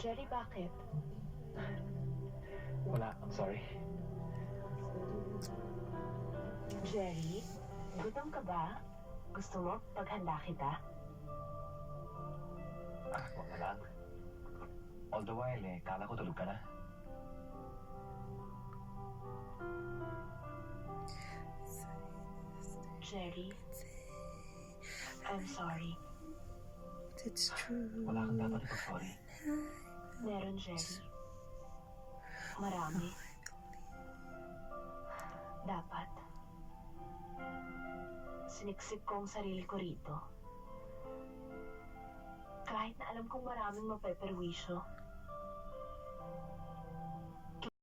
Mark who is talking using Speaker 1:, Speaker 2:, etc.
Speaker 1: Jerry, bakit?
Speaker 2: Wala, I'm sorry.
Speaker 1: Jerry, gutom ka ba? Gusto mo paghanda kita?
Speaker 2: Huwag na lang. All the while, kala ko tulog ka na.
Speaker 1: Jerry, I'm sorry.
Speaker 3: It's true.
Speaker 2: Wala kang dapat ipag-sorry.
Speaker 1: Meron, Jerry. Marami. Dapat. Siniksik ko ang sarili ko rito. Kahit na alam kong maraming mapeperwisyo.